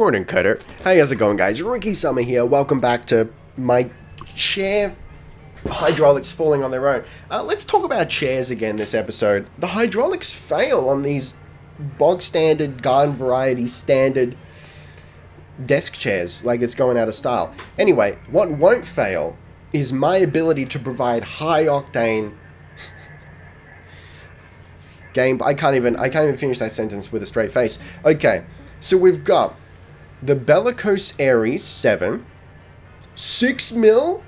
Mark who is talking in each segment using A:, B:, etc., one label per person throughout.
A: Morning, Cutter. Hey, how's it going, guys? Ricky Summer here. Welcome back to my chair hydraulics falling on their own. Let's talk about chairs again this episode. The hydraulics fail on these bog standard, garden variety, standard desk chairs like it's going out of style. Anyway, what won't fail is my ability to provide high octane game. I can't even finish that sentence with a straight face. Okay, so we've got the Bellicose Ares 7, 6 mil.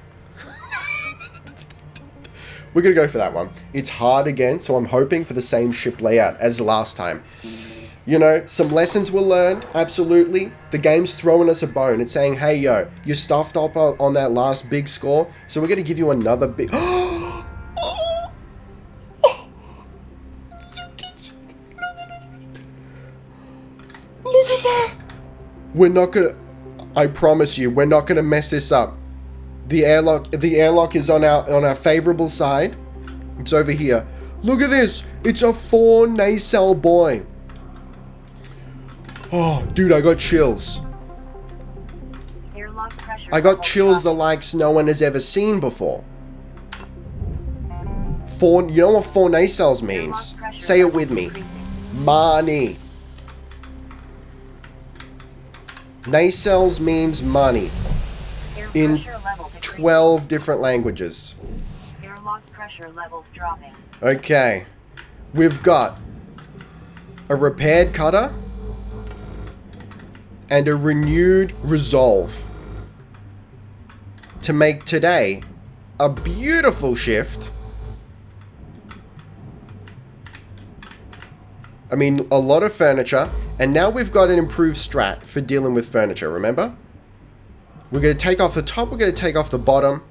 A: We're gonna go for that one. It's hard again, so I'm hoping for the same ship layout as last time. You know, some lessons were learned, absolutely. The game's throwing us a bone. It's saying, hey, yo, you stuffed up on that last big score, so we're gonna give you another big... Look at that! We're not gonna... I promise you, we're not gonna mess this up. The airlock is on our favorable side. It's over here. Look at this! It's a 4 nacelle boy. Oh, dude, I got chills. I got chills the likes no one has ever seen before. You know what 4 nacelles means? Say it with me. Money. Nacelles means money. In 12 different languages.
B: Airlock pressure levels dropping.
A: Okay. We've got a repaired cutter and a renewed resolve to make today a beautiful shift. I mean, a lot of furniture, and now we've got an improved strat for dealing with furniture, remember? We're going to take off the top, we're going to take off the bottom.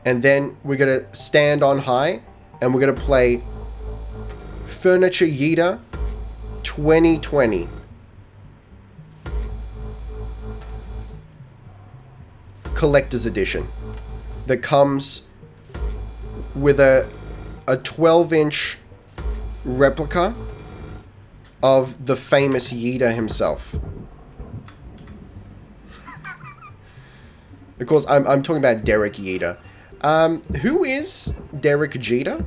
A: And then we're going to stand on high, and we're going to play Furniture Yeeter 2020. Collector's Edition. That comes with a 12-inch replica of the famous Yeeter himself. Of course, I'm talking about Derek Jeter. Who is Derek Jeter?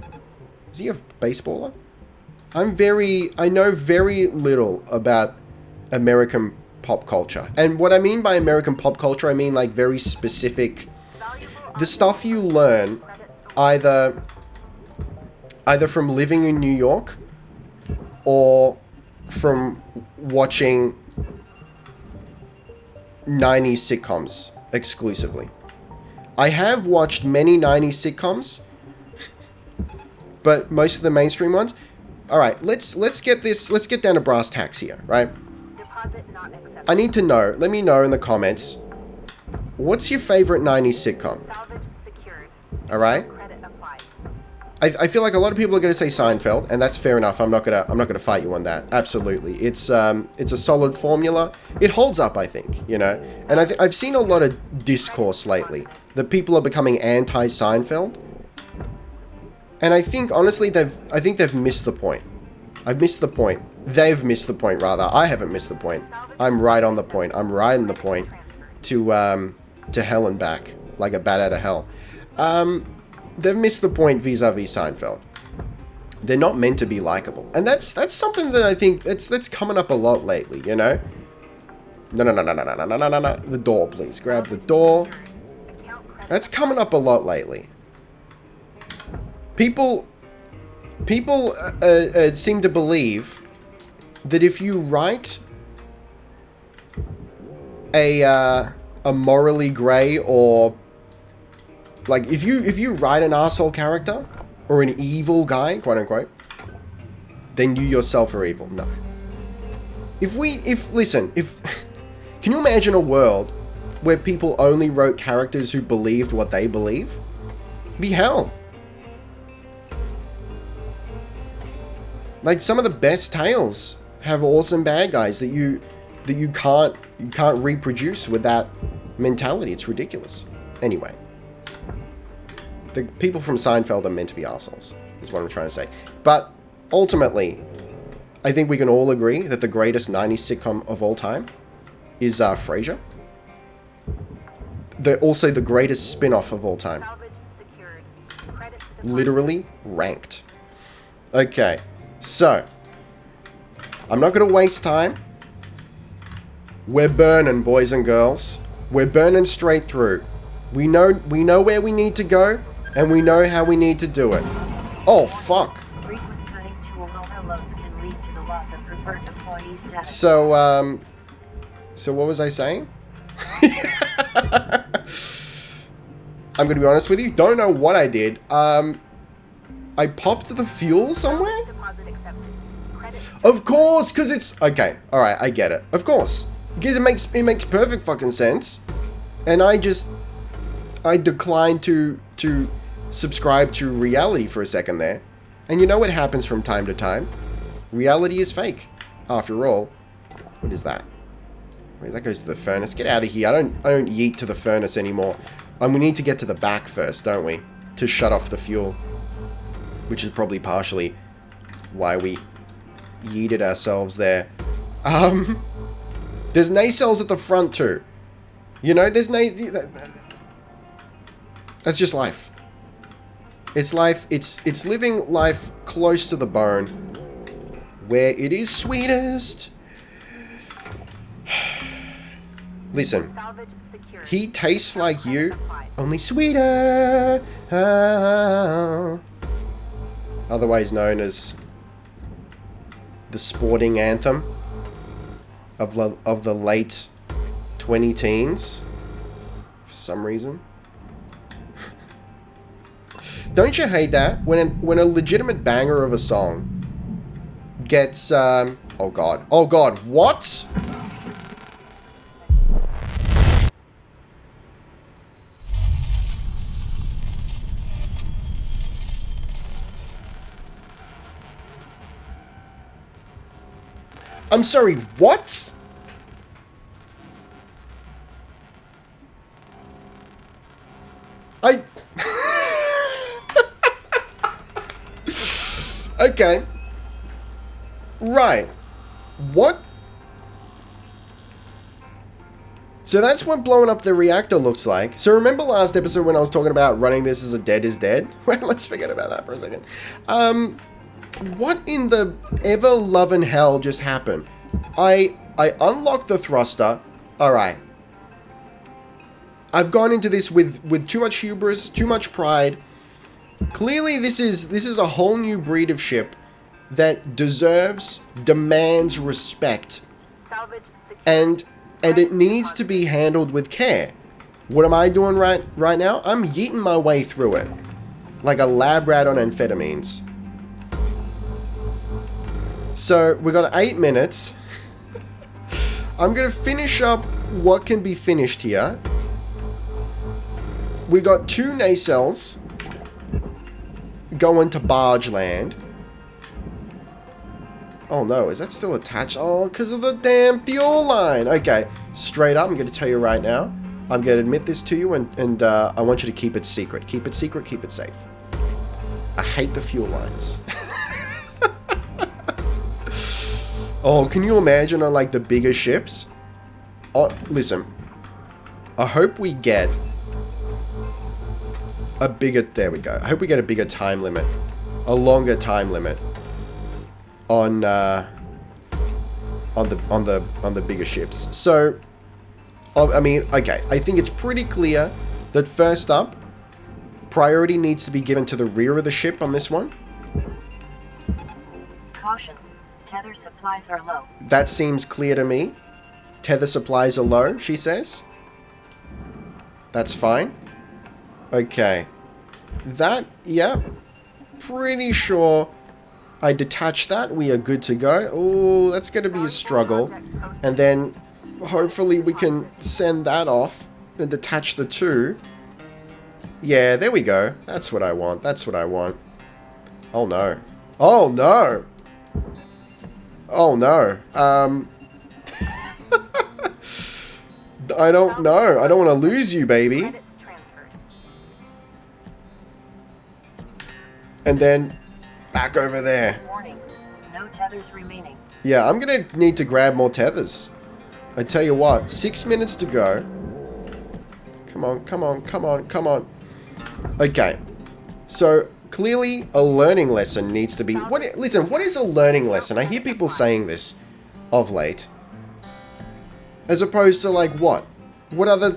A: Is he a baseballer? I know very little about American pop culture. And what I mean by American pop culture, I mean like very specific, the stuff you learn either from living in New York or from watching 90s sitcoms exclusively. I have watched many 90s sitcoms, but most of the mainstream ones. All right, let's get down to brass tacks here, right? I need to know. Let me know in the comments. What's your favorite 90s sitcom? All right. I feel like a lot of people are going to say Seinfeld, and that's fair enough. I'm not gonna fight you on that. Absolutely, it's a solid formula. It holds up, I think. You know, and I've seen a lot of discourse lately that people are becoming anti-Seinfeld, and I think honestly they've missed the point. I've missed the point. They've missed the point rather. I haven't missed the point. I'm right on the point. I'm riding the point to hell and back like a bat out of hell. They've missed the point vis-a-vis Seinfeld. They're not meant to be likable. And that's something that I think that's coming up a lot lately, you know? No. The door, please. Grab the door. That's coming up a lot lately. People seem to believe that if you write a morally grey or... Like, if you write an arsehole character, or an evil guy, quote unquote, then you yourself are evil. No. Can you imagine a world where people only wrote characters who believed what they believe? It'd be hell. Like, some of the best tales have awesome bad guys that you can't reproduce with that mentality. It's ridiculous. Anyway. The people from Seinfeld are meant to be assholes, is what I'm trying to say. But ultimately, I think we can all agree that the greatest 90s sitcom of all time is Frasier. They're also the greatest spin-off of all time. Literally ranked. Okay, so I'm not going to waste time. We're burning, boys and girls. We're burning straight through. We know where we need to go, and we know how we need to do it. Oh, fuck. So what was I saying? I'm gonna be honest with you, don't know what I did. I popped the fuel somewhere? Of course, because it's... Okay, alright, I get it. Of course. Because it makes perfect fucking sense. And I declined to subscribe to reality for a second there. And you know what happens from time to time? Reality is fake. After all. What is that? Wait, that goes to the furnace. Get out of here. I don't yeet to the furnace anymore. We need to get to the back first, don't we? To shut off the fuel. Which is probably partially why we yeeted ourselves there. There's nacelles at the front too. You know, there's that's just life. It's life. It's living life close to the bone, where it is sweetest. Listen, he tastes like you, only sweeter. Otherwise known as the sporting anthem of the late 20-teens, for some reason. Don't you hate that when a legitimate banger of a song gets oh god, what? I'm sorry, what? Okay. Right. What? So that's what blowing up the reactor looks like. So remember last episode when I was talking about running this as a dead is dead? Well, let's forget about that for a second. What in the ever-loving hell just happened? I unlocked the thruster. Alright. I've gone into this with too much hubris, too much pride. Clearly this is a whole new breed of ship that demands respect. And it needs to be handled with care. What am I doing right now? I'm yeeting my way through it. Like a lab rat on amphetamines. So, we got 8 minutes. I'm going to finish up what can be finished here. We got 2 nacelles going to barge land. Oh no, is that still attached? Oh, because of the damn fuel line. Okay, straight up, I'm going to tell you right now. I'm going to admit this to you, and I want you to keep it secret. Keep it secret, keep it safe. I hate the fuel lines. Oh, can you imagine on like the bigger ships? Oh, listen. I hope we get a bigger, there we go. I hope we get a bigger time limit. A longer time limit on the bigger ships. So, I mean, okay. I think it's pretty clear that first up, priority needs to be given to the rear of the ship on this one.
B: Caution. Tether supplies are low.
A: That seems clear to me. Tether supplies are low, she says. That's fine. Okay. That, yeah. Pretty sure I detach that. We are good to go. Oh, that's going to be a struggle. And then hopefully we can send that off and detach the 2. Yeah, there we go. That's what I want. That's what I want. Oh, no. Oh, no. Oh, no. I don't know. I don't want to lose you, baby. And then back over there.
B: Warning. No tethers remaining.
A: Yeah, I'm going to need to grab more tethers. I tell you what, 6 minutes to go. Come on, come on, come on, come on. Okay. So, clearly a learning lesson needs to be... Listen, what is a learning lesson? I hear people saying this of late. As opposed to, like, what? What other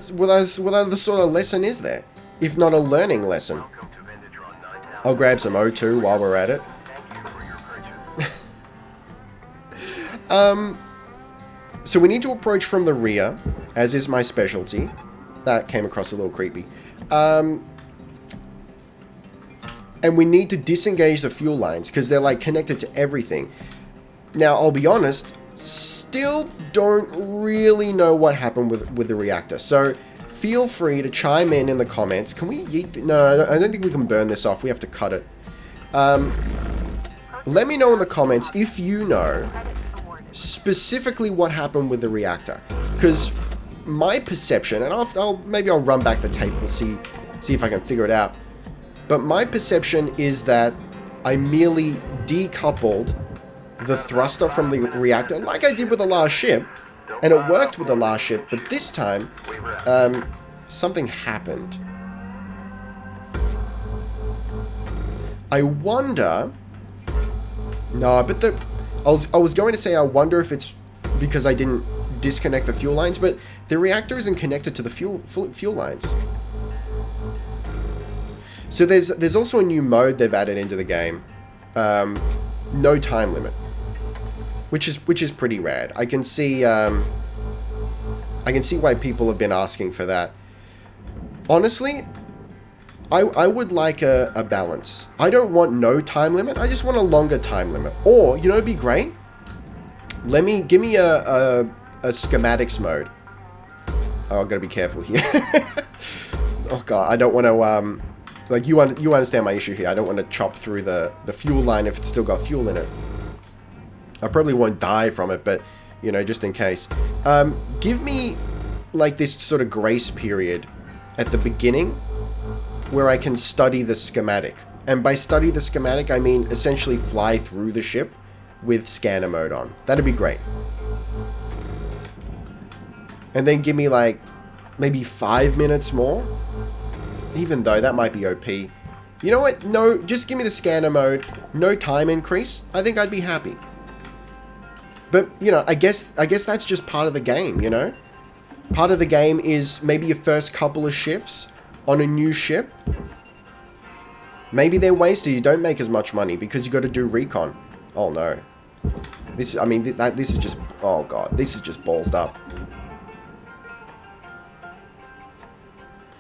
A: sort of lesson is there? If not a learning lesson. I'll grab some O2 while we're at it. So we need to approach from the rear, as is my specialty. That came across a little creepy. And we need to disengage the fuel lines, because they're, like, connected to everything. Now, I'll be honest, still don't really know what happened with the reactor. So, feel free to chime in the comments. Can we yeet... No, I don't think we can burn this off. We have to cut it. Let me know in the comments if you know specifically what happened with the reactor. Because my perception, and maybe I'll run back the tape and see if I can figure it out. But my perception is that I merely decoupled the thruster from the reactor, like I did with the last ship, and it worked with the last ship, but this time, something happened. I wonder... No, but I was going to say I wonder if it's because I didn't disconnect the fuel lines, but the reactor isn't connected to the fuel lines. So there's also a new mode they've added into the game. No time limit. Which is pretty rad. I can see why people have been asking for that. Honestly, I would like a balance. I don't want no time limit. I just want a longer time limit. Or, you know, it'd be great. Give me a schematics mode. Oh, I've got to be careful here. Oh god, I don't want to like you understand my issue here. I don't want to chop through the fuel line if it's still got fuel in it. I probably won't die from it, but you know, just in case. Give me like this sort of grace period at the beginning where I can study the schematic. And by study the schematic, I mean essentially fly through the ship with scanner mode on. That'd be great. And then give me like maybe 5 minutes more. Even though that might be OP. You know what? No, just give me the scanner mode. No time increase. I think I'd be happy. But, you know, I guess that's just part of the game, you know? Part of the game is maybe your first couple of shifts on a new ship. Maybe they're wasted. You don't make as much money because you got to do recon. Oh no. This is just... Oh god. This is just ballsed up.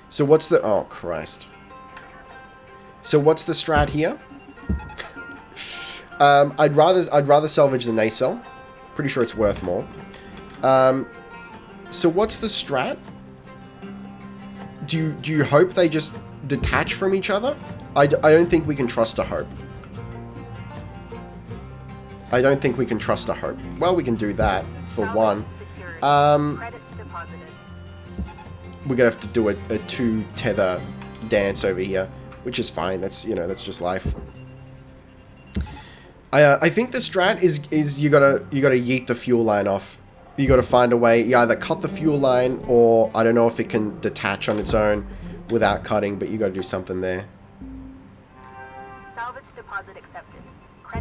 A: So what's the... Oh Christ. So what's the strat here? I'd rather salvage the nacelle. Pretty sure it's worth more. So what's the strat? Do you hope they just detach from each other? I don't think we can trust a hope. I don't think we can trust a hope. Well, we can do that for one. We're gonna have to do a 2 tether dance over here, which is fine. That's, you know, that's just life. I think the strat is you gotta yeet the fuel line off. You gotta find a way. You either cut the fuel line, or I don't know if it can detach on its own without cutting, but you gotta do something there.
B: Salvage deposit accepted.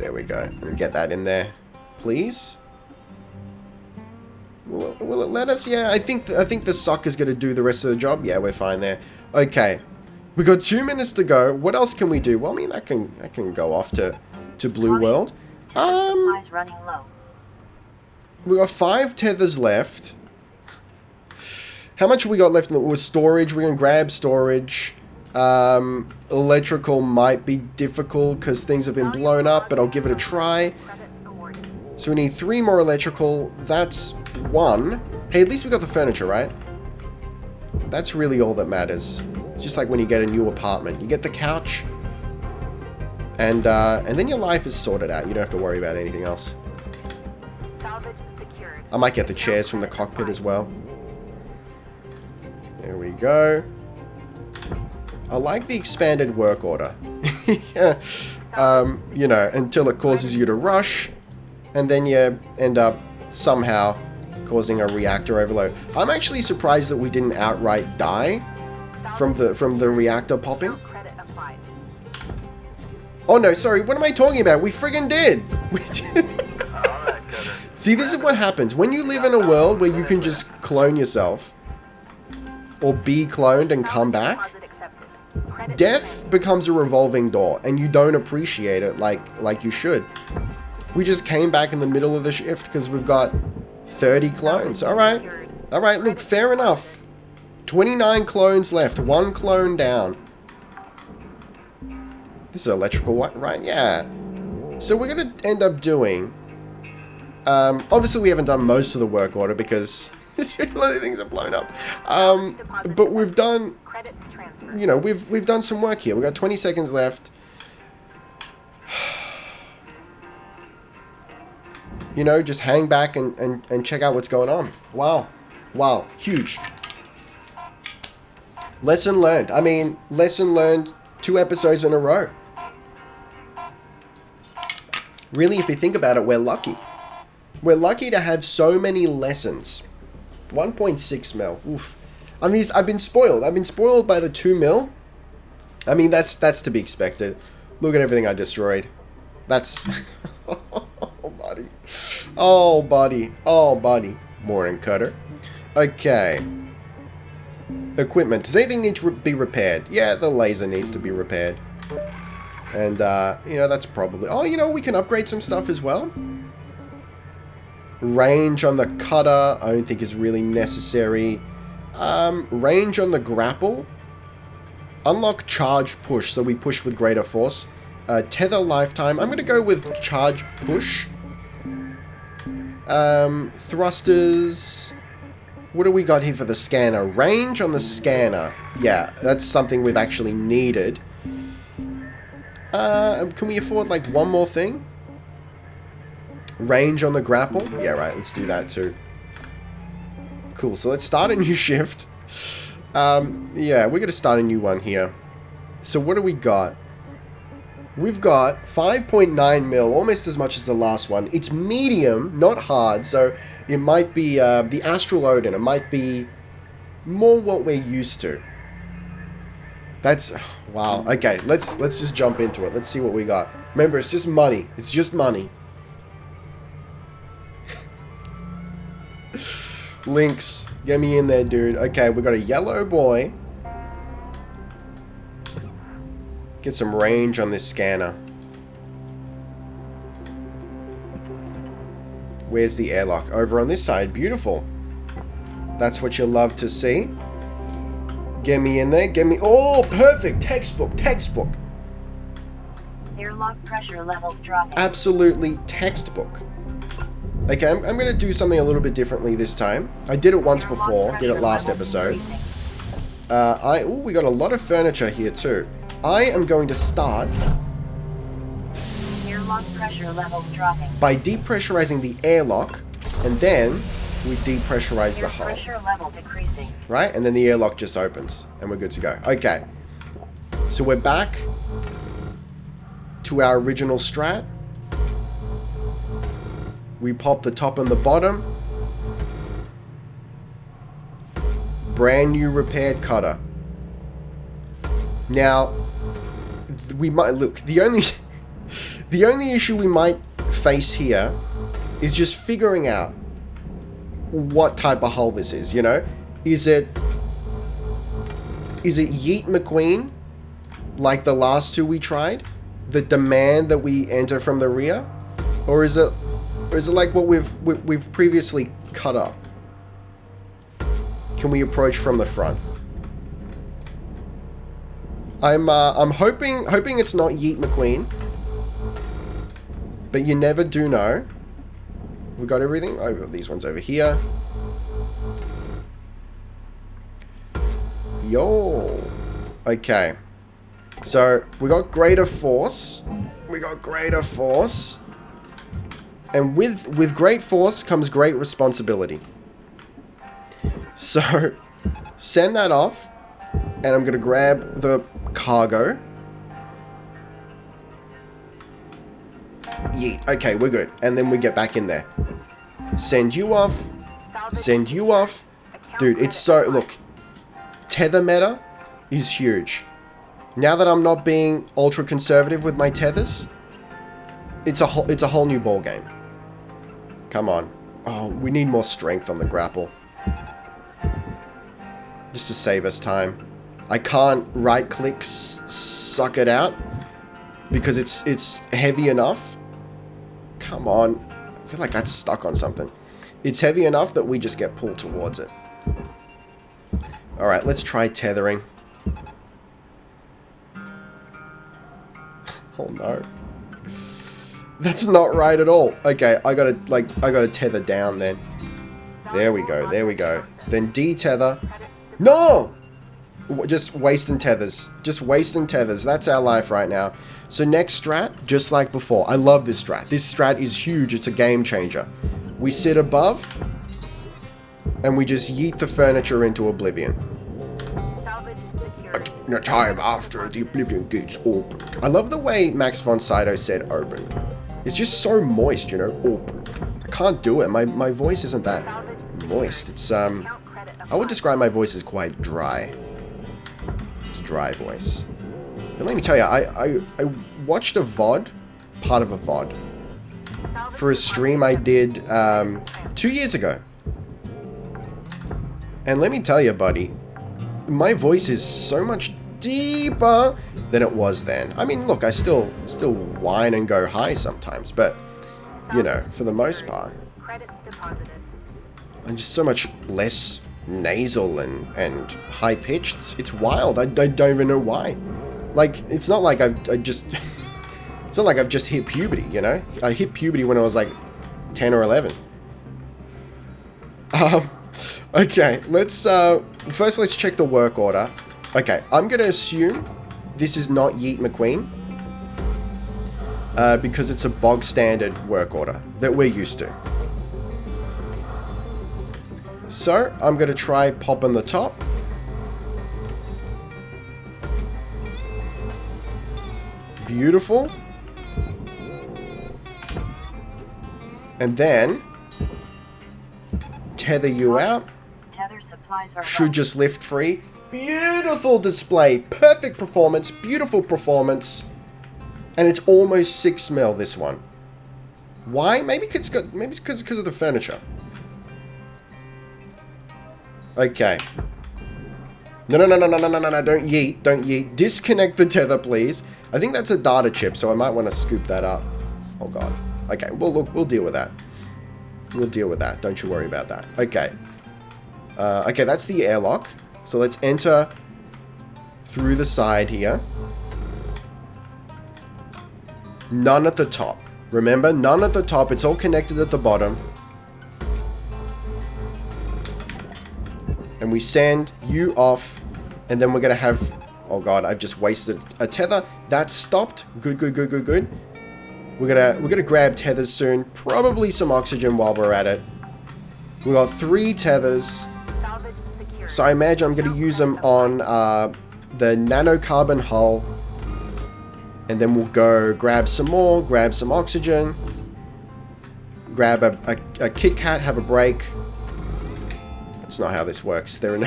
A: There we go. Let me get that in there, please. Will it let us? Yeah, I think the sucker's gonna do the rest of the job. Yeah, we're fine there. Okay, we got 2 minutes to go. What else can we do? Well, I mean, that can go off to Blue World.
B: Running low.
A: We got 5 tethers left. How much have we got left with storage? We're gonna grab storage. Electrical might be difficult because things have been blown up, but I'll give it a try. So we need 3 more electrical. That's 1. Hey, at least we got the furniture, right? That's really all that matters. It's just like when you get a new apartment. You get the couch, and then your life is sorted out. You don't have to worry about anything else. I might get the chairs from the cockpit as well. There we go. I like the expanded work order. Yeah. You know, until it causes you to rush, and then you end up somehow causing a reactor overload. I'm actually surprised that we didn't outright die from the reactor popping.
B: Credit applied.
A: Oh no, sorry, what am I talking about? We friggin' did! We did. See, this is what happens. When you live in a world where you can just clone yourself, or be cloned and come back,
B: Deposit accepted. Credit
A: death becomes a revolving door, and you don't appreciate it like you should. We just came back in the middle of the shift because we've got 30 clones. Alright, look, fair enough. 29 clones left, 1 clone down. This is electrical, right? Yeah. So we're going to end up doing... obviously we haven't done most of the work order because a lot of things are blown up. But we've done...
B: credits transferred.
A: You know, we've done some work here. We've got 20 seconds left. You know, just hang back and check out what's going on. Wow. Wow. Huge. Lesson learned. I mean, lesson learned 2 episodes in a row. Really, if you think about it, we're lucky. We're lucky to have so many lessons. 1.6 mil. Oof. I mean, I've been spoiled. I've been spoiled by the 2 mil. I mean, that's to be expected. Look at everything I destroyed. That's... Oh, buddy. Oh, buddy. Oh, buddy. Morning, Cutter. Okay. Equipment. Does anything need to be repaired? Yeah, the laser needs to be repaired. And, you know, that's probably... Oh, you know, we can upgrade some stuff as well. Range on the cutter, I don't think is really necessary. Range on the grapple. Unlock charge push, so we push with greater force. Tether lifetime. I'm going to go with charge push. Thrusters. What do we got here for the scanner? Range on the scanner. Yeah, that's something we've actually needed. Can we afford like one more thing? Range on the grapple? Yeah, right, let's do that too. Cool, so let's start a new shift. Yeah, we're going to start a new one here. So what do we got? We've got 5.9 mil, almost as much as the last one. It's medium, not hard, so it might be the Astral Odin. It might be more what we're used to. That's... Wow. Okay, let's just jump into it. Let's see what we got. Remember, it's just money. It's just money. Lynx, get me in there, dude. Okay, we got a yellow boy. Get some range on this scanner. Where's the airlock? Over on this side. Beautiful. That's what you love to see. Get me in there. Get me... Oh, perfect. Textbook. Textbook.
B: Airlock pressure levels dropping.
A: Absolutely textbook. Okay, I'm going to do something a little bit differently this time. I did it once before. Did it last episode. We got a lot of furniture here too. I am going to start
B: Airlock pressure levels dropping.
A: by depressurizing the airlock, and then we depressurize the hull.
B: Pressure level decreasing.
A: Right? And then the airlock just opens, and we're good to go. Okay. So we're back to our original strat. We pop the top and the bottom. Brand new repaired cutter. Now, we might look. The only issue we might face here is just figuring out what type of hull this is. You know, is it Yeet McQueen like the last 2 we tried? The demand that we enter from the rear, or is it like what we've previously cut up? Can we approach from the front? I'm hoping it's not Yeet McQueen, but you never do know. We got everything. Oh, we got these ones over here. Yo. Okay. So we got greater force. We got greater force. And with great force comes great responsibility. So send that off. And I'm going to grab the cargo. Yeet. Okay, we're good. And then we get back in there. Send you off. Send you off. Dude, it's so... Look. Tether meta is huge. Now that I'm not being ultra conservative with my tethers, it's a whole new ball game. Come on. Oh, we need more strength on the grapple. Just to save us time. I can't right-click suck it out because it's heavy enough. Come on. I feel like that's stuck on something. It's heavy enough that we just get pulled towards it. Alright, let's try tethering. Oh no. That's not right at all. Okay, I gotta tether down then. There we go, there we go. Then detether. No! Just wasting tethers. Just wasting tethers. That's our life right now. So next strat, just like before. I love this strat. This strat is huge. It's a game changer. We sit above, and we just yeet the furniture into oblivion. No time after the oblivion gates opened. I love the way Max von Sydow said opened. It's just so moist, you know, opened. I can't do it. My voice isn't that moist. It's, I would describe my voice as quite dry. It's a dry voice. But let me tell you, I watched a VOD, part of a VOD, for a stream I did 2 years ago. And let me tell you, buddy, my voice is so much deeper than it was then. I mean, look, I still whine and go high sometimes, but, you know, for the most part, I'm just so much less nasal and high-pitched. It's wild. I don't even know why. Like, it's not like it's not like I've just hit puberty, you know? I hit puberty when I was like 10 or 11. Okay, first let's check the work order. Okay, I'm gonna assume this is not Yeet McQueen. Because it's a bog standard work order that we're used to. So, I'm gonna try popping the top. Beautiful. And then tether you out.
B: Tether supplies are
A: Should just lift free. Beautiful display. Perfect performance. Beautiful performance. And it's almost 6 mil, this one. Why? Maybe it's because of the furniture. Okay. No, don't yeet. Don't yeet. Disconnect the tether, please. I think that's a data chip, so I might want to scoop that up. Oh, God. Okay, well, look, we'll deal with that. We'll deal with that. Don't you worry about that. Okay. Okay, that's the airlock. So let's enter through the side here. None at the top. Remember, none at the top. It's all connected at the bottom. And we send you off. And then we're going to have... Oh, God, I've just wasted a tether. That's stopped. Good. We're gonna grab tethers soon. Probably some oxygen while we're at it. We got 3 tethers. So I imagine I'm gonna use them on the nanocarbon hull. And then we'll go grab some more, grab some oxygen. Grab a Kit Kat, have a break. That's not how this works. There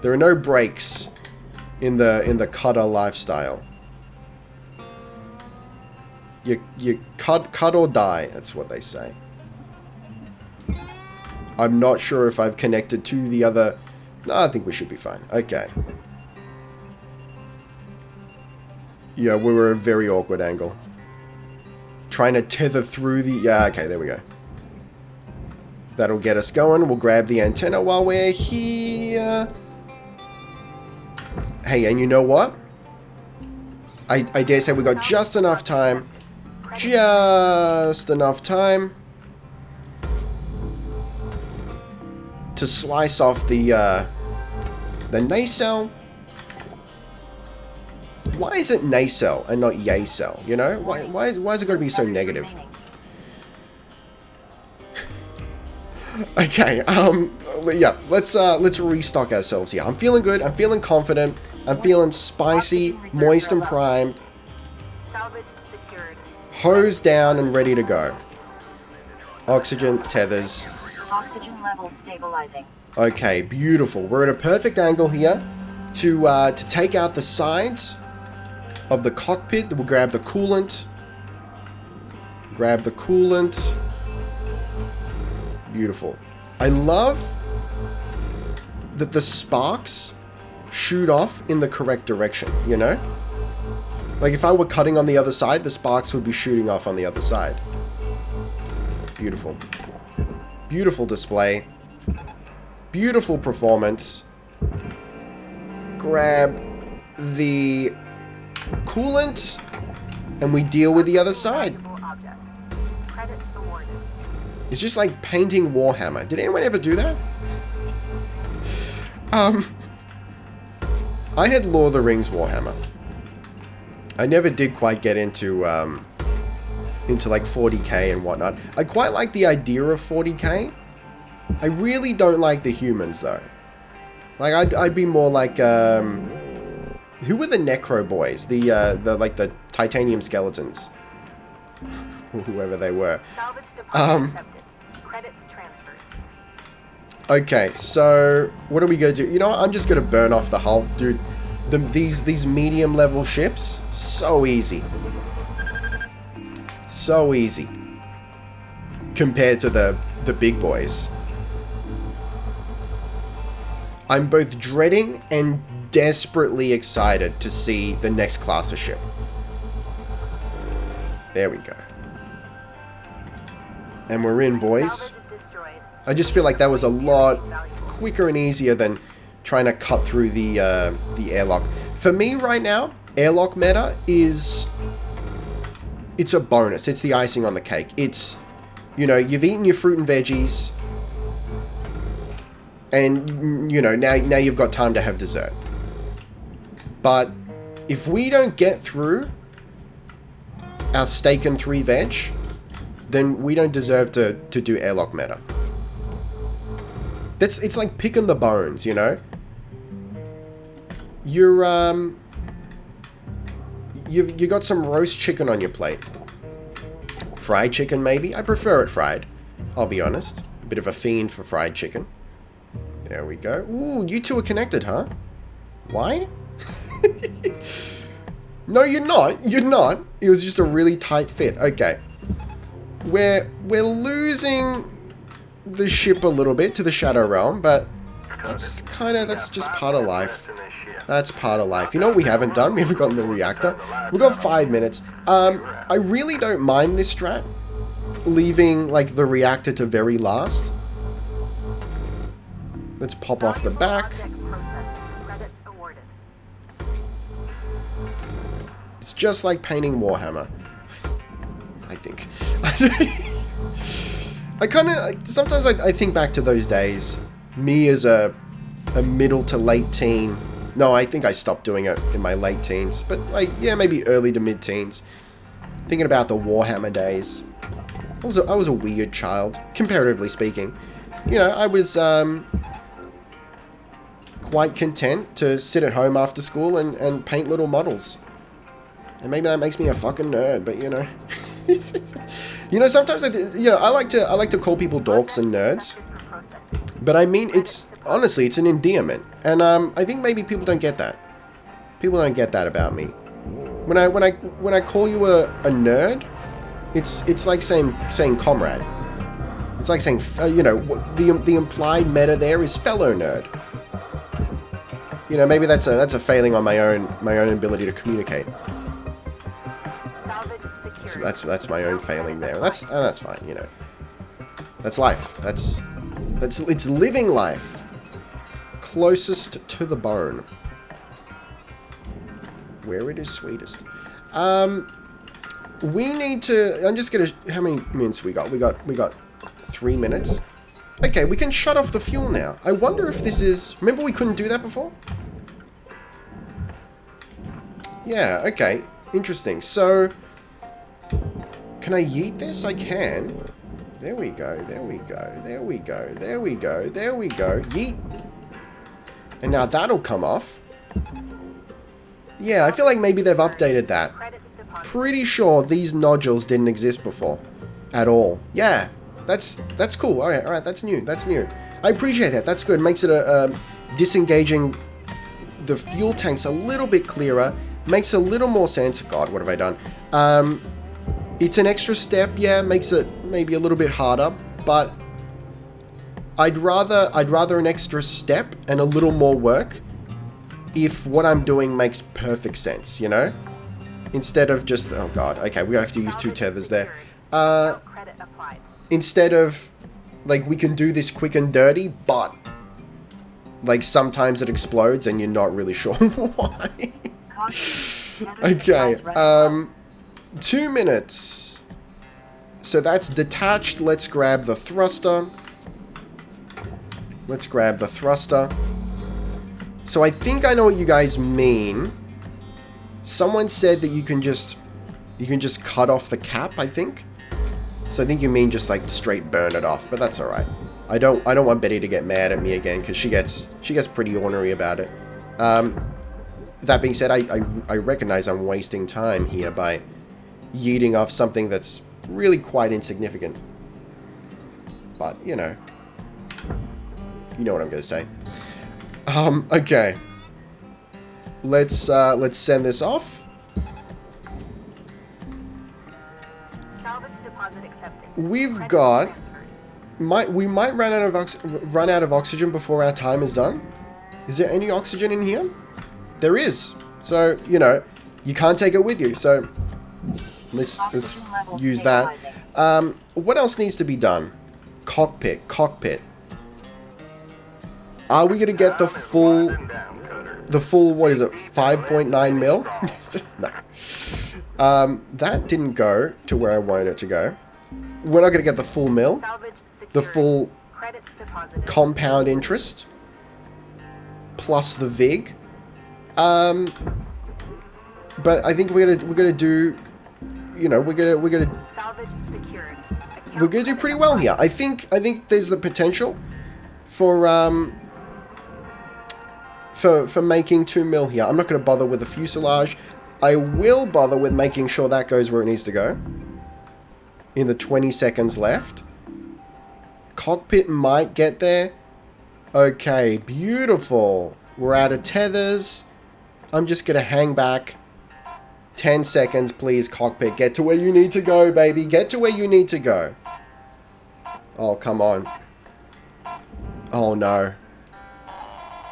A: are no breaks in the cutter lifestyle. You cut or die, that's what they say. I'm not sure if I've connected to the other... No, I think we should be fine. Okay. Yeah, we were a very awkward angle. Trying to tether through the... Yeah, okay, there we go. That'll get us going. We'll grab the antenna while we're here. Hey, and you know what? I dare say we got just enough time. Just enough time to slice off the nacelle. Why is it nacelle and not yacelle? You know, why is it got to be so negative? Okay, yeah, let's restock ourselves here. I'm feeling good. I'm feeling confident. I'm feeling spicy, moist, and primed.
B: Salvage secured.
A: Hose down and ready to go. Oxygen, tethers.
B: Oxygen level stabilizing.
A: Okay, beautiful. We're at a perfect angle here to take out the sides of the cockpit. We'll grab the coolant. Grab the coolant. Beautiful. I love that the sparks shoot off in the correct direction, you know? Like if I were cutting on the other side, the sparks would be shooting off on the other side. Beautiful. Beautiful display. Beautiful performance. Grab the coolant and we deal with the other side. It's just like painting Warhammer. Did anyone ever do that? I had Lord of the Rings Warhammer. I never did quite get into like 40k and whatnot. I quite like the idea of 40k. I really don't like the humans though. Like I'd be more like who were the Necro boys? The like the titanium skeletons. Whoever they were. Okay, so what are we gonna do? You know what? I'm just gonna burn off the hull, dude. These medium level ships, so easy. So easy. Compared to the big boys. I'm both dreading and desperately excited to see the next class of ship. There we go. And we're in, boys. I just feel like that was a lot quicker and easier than trying to cut through the airlock. For me right now, airlock meta is... It's a bonus. It's the icing on the cake. It's, you know, you've eaten your fruit and veggies. And, you know, now you've got time to have dessert. But if we don't get through our steak and 3 veg, then we don't deserve to do airlock meta. It's like picking the bones, you know? You got some roast chicken on your plate. Fried chicken, maybe? I prefer it fried. I'll be honest. A bit of a fiend for fried chicken. There we go. Ooh, you two are connected, huh? Why? No, you're not. You're not. It was just a really tight fit. Okay. We're losing the ship a little bit to the Shadow Realm, but that's just part of life. That's part of life. You know what we haven't done? We haven't gotten the reactor. We've got 5 minutes. I really don't mind this strat. Leaving, like, the reactor to very last. Let's pop off the back. It's just like painting Warhammer. I think. I kind of... Sometimes I think back to those days. Me as a middle to late teen. No, I think I stopped doing it in my late teens. But, like, yeah, maybe early to mid-teens. Thinking about the Warhammer days. I was a weird child, comparatively speaking. You know, I was quite content to sit at home after school and paint little models. And maybe that makes me a fucking nerd, but you know. You know, sometimes I like to call people dorks and nerds. But I mean, honestly, it's an endearment. And I think maybe people don't get that. People don't get that about me. When I call you a nerd, it's like saying comrade. It's like saying, you know, the implied meta there is fellow nerd. You know, maybe that's a failing on my own ability to communicate. So that's my own failing there. That's fine, you know. That's life. It's living life. Closest to the bone. Where it is sweetest. We need to... I'm just gonna... How many minutes we got? We got 3 minutes. Okay, we can shut off the fuel now. I wonder if this is... Remember we couldn't do that before? Yeah, okay. Interesting. So... Can I yeet this? I can. There we go. There we go. There we go. There we go. There we go. Yeet. And now that'll come off. Yeah, I feel like maybe they've updated that. pretty sure these nodules didn't exist before. At all. Yeah. That's cool. Alright, that's new. That's new. I appreciate that. That's good. Makes it disengaging the fuel tanks a little bit clearer. Makes a little more sense. God, what have I done? It's an extra step, yeah, makes it maybe a little bit harder, but I'd rather an extra step and a little more work if what I'm doing makes perfect sense, you know? Instead of just, oh god, okay, we have to use 2 tethers there. Instead of, like, we can do this quick and dirty, but, like, sometimes it explodes and you're not really sure why. Okay, 2 minutes. So that's detached. Let's grab the thruster. So I think I know what you guys mean. Someone said that you can just cut off the cap, I think. So I think you mean just like straight burn it off, but that's all right. I don't want Betty to get mad at me again because she gets pretty ornery about it. That being said, I recognize I'm wasting time here by yeeting off something that's really quite insignificant. But, you know what I'm going to say. Okay. Let's send this off. We've got... We might run out of oxygen before our time is done. Is there any oxygen in here? There is. So, you know, you can't take it with you. So, let's use that. What else needs to be done? Cockpit. Are we going to get the full, what is it, 5.9 mil? No. That didn't go to where I wanted it to go. We're not going to get the full mil. The full compound interest. Plus the VIG. But I think we're gonna do, you know, we're gonna do pretty well here. I think there's the potential for making 2 mil here. I'm not gonna bother with the fuselage. I will bother with making sure that goes where it needs to go. In the 20 seconds left. Cockpit might get there. Okay, beautiful. We're out of tethers. I'm just gonna hang back. 10 seconds, please, cockpit. Get to where you need to go, baby. Get to where you need to go. Oh, come on. Oh, no.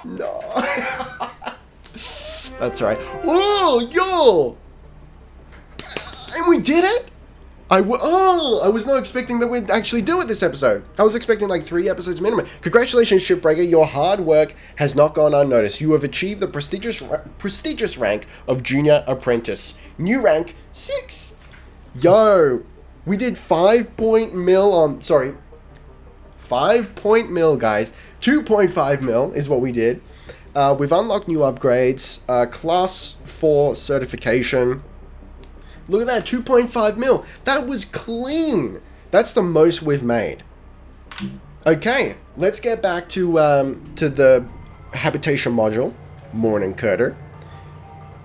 A: No. That's right. Oh, yo! And we did it? I was not expecting that we'd actually do it this episode. I was expecting like 3 episodes minimum. Congratulations, Shipbreaker. Your hard work has not gone unnoticed. You have achieved the prestigious rank of Junior Apprentice. New rank 6. Yo, we did 5 mil, guys. 2.5 mil is what we did. We've unlocked new upgrades. Class 4 certification. Look at that, 2.5 mil. That was clean. That's the most we've made. Okay, let's get back to the habitation module. Morning, Curter.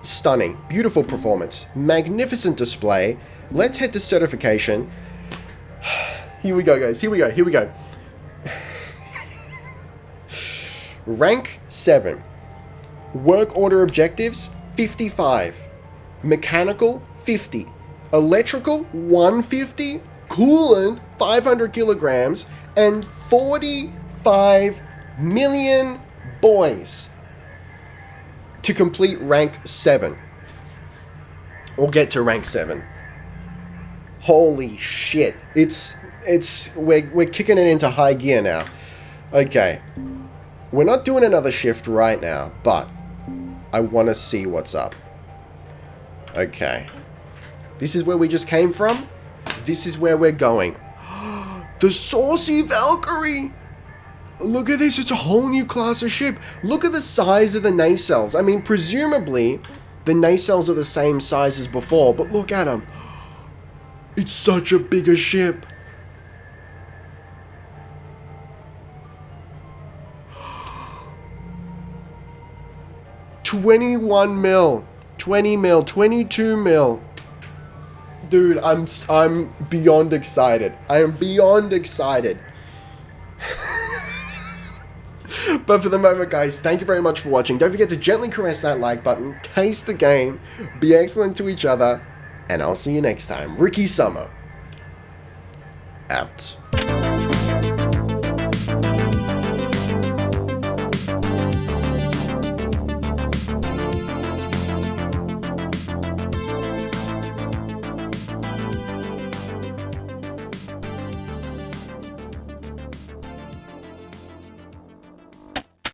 A: Stunning. Beautiful performance. Magnificent display. Let's head to certification. Here we go, guys. Here we go. Rank 7. Work order objectives, 55. Mechanical, 50. Electrical, 150. Coolant, 500 kilograms. And 45 million boys to complete rank 7. We'll get to rank 7. Holy shit. We're kicking it into high gear now. Okay. We're not doing another shift right now, but I want to see what's up. Okay. This is where we just came from. This is where we're going. The Saucy Valkyrie! Look at this, it's a whole new class of ship. Look at the size of the nacelles. I mean, presumably, the nacelles are the same size as before, but look at them. It's such a bigger ship. $21 mil, 20 mil, 22 mil. Dude, I'm beyond excited. I am beyond excited. But for the moment, guys, thank you very much for watching. Don't forget to gently caress that like button, taste the game, be excellent to each other, and I'll see you next time. Ricky Summer, out.